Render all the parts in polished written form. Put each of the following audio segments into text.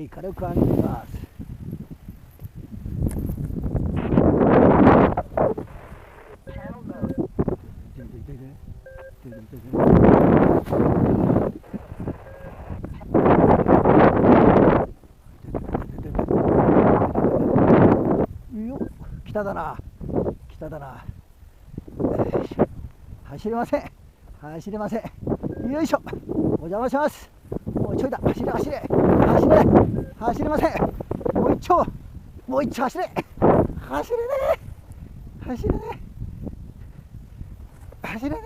、軽く上げてみます。北だな、北だな。走れません、走れません。よいしょ、お邪魔します。もうちょいだ、走れ走れ走れ、走れません。もう一丁、もう一丁走れ、走れねえ、走れねえ、走れね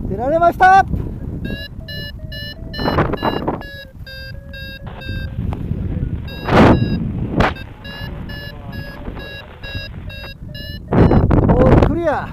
え。出られました。クリア。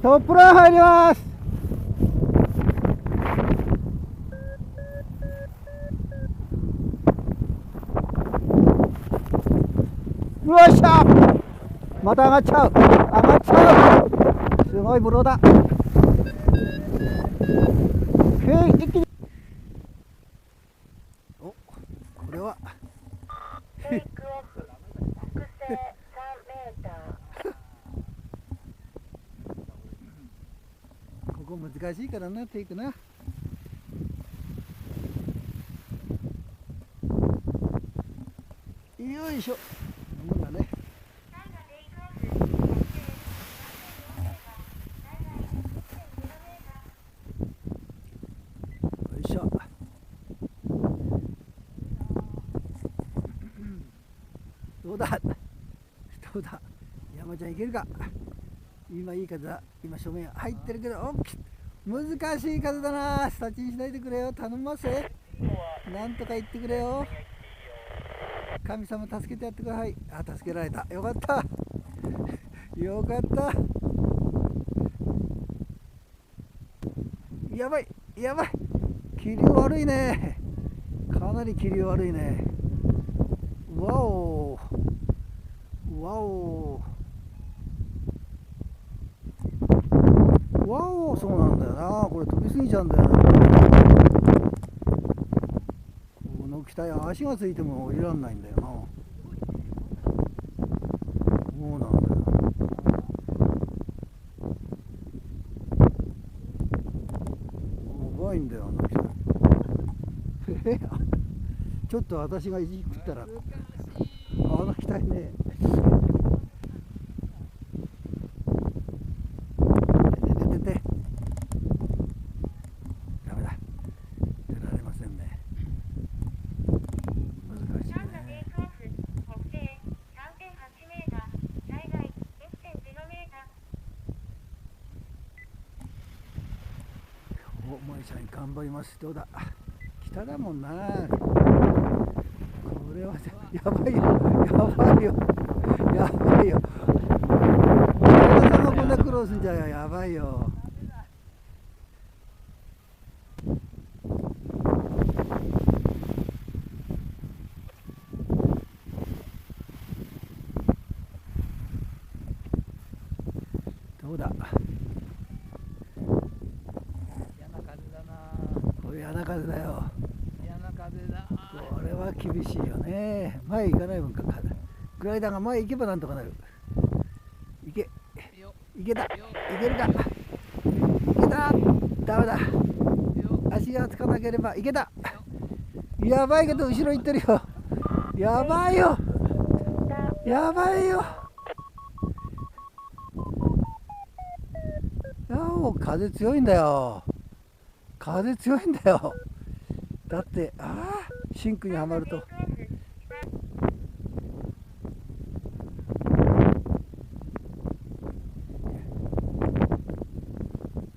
トップラン入ります。よっしゃ、また上がっちゃう、上がっちゃう、すごいブローだ。一気に、お、これはテイクオフ、北西3メーター。ここ難しいからな、テイクな。よいしょ、こんなもんだね。よいしょ。どうだ、どうだ、山ちゃんいけるか。今いい風だ、今正面入ってるけど、難しい風だな。スタチにしないでくれよ、頼みますぜ。なんとか言ってくれよ。神様助けてやってください。あ、助けられた、よかったよかった。やばいやばい、気流悪いね、かなり気流悪いね。わおわおわお、そうなんだよな、これ飛びすぎちゃうんだよな。この機体足がついても降りらんないんだよな。そうなんだよ。怖いんだよ、あの機体ちょっと私がいじくったら、あの機体ね、ダメだ、出られませんね。難しいね。お、萌ちゃん頑張ります。どうだ、北だもんな。これはやばいよ、やばいよ、やばいよ。ローすんじゃよ、やばいよ。どうだ。嫌な風だな。これ穴風だよ。嫌な風だ。これは厳しいよね。前行かない分か。グライダーが前行けばなんとかなる。行け。よ行けた。よ行けるか。行けた。ダメだ。よ足がつかなければ行けた。やばいけど後ろ行ってるよ。やばいよ。やばいよ。もう風強いんだよ。風強いんだよ。だってシンクにはまると。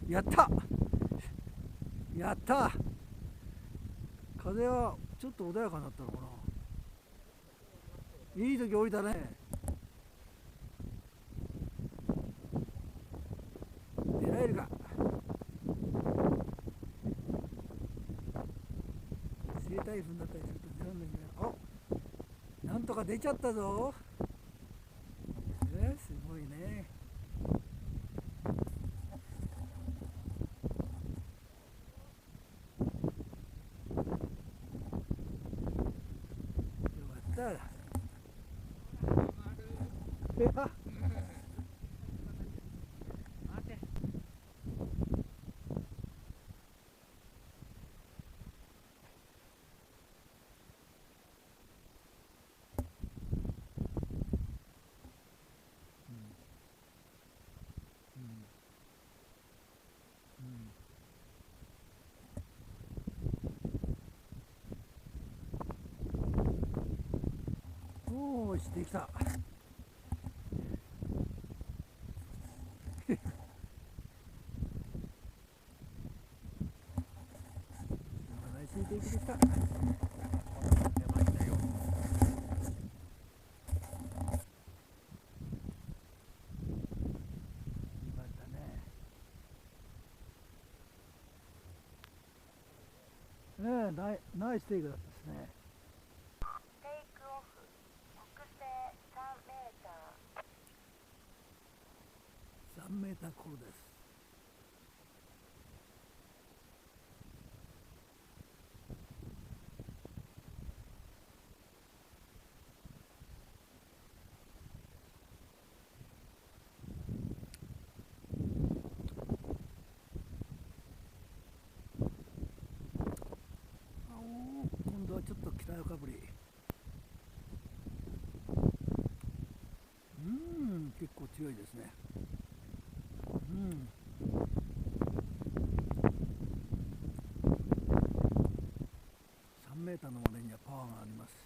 やったやった。風はちょっと穏やかになったのかな。いい時降りたね。狙えるか。西台風になったりすると出らんないんだよ。なんとか出ちゃったぞ。すごいね。よかった。待て。おーし、できた。ついていきできた。出ましたよ。ナイステイクですね。テイクオフ北西3メーター。3メーターコールです。今度はちょっと北よかぶり。結構強いですね。3メーターの俺にはパワーがあります。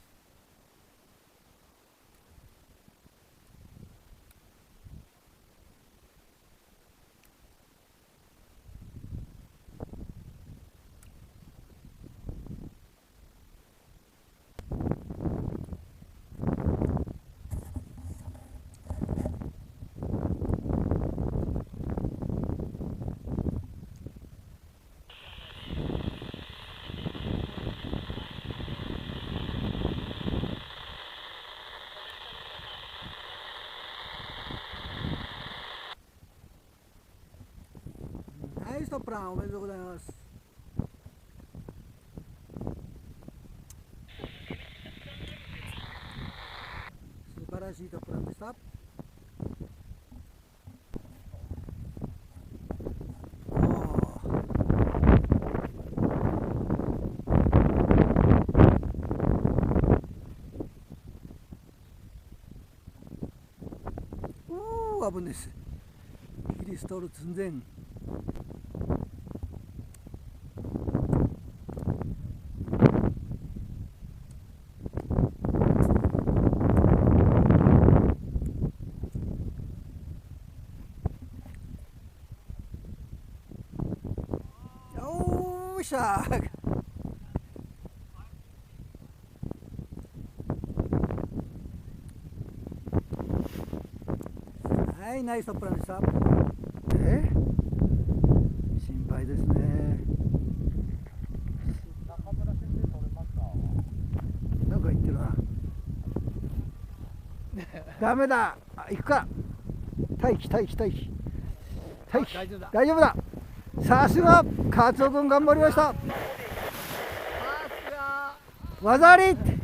ナイストプランおめでとうございます。素晴らしいトップランでした。危ないです。キリストル寸前。よーしゃー。はい、ナイストップランでした。心配ですね。中村先生取れますか？なんか言ってるな。ダメだ。あ、行くか。待機待機待機待機。大丈夫だ。大丈夫だ。さすがカツオ君頑張りました。さすが。技あり。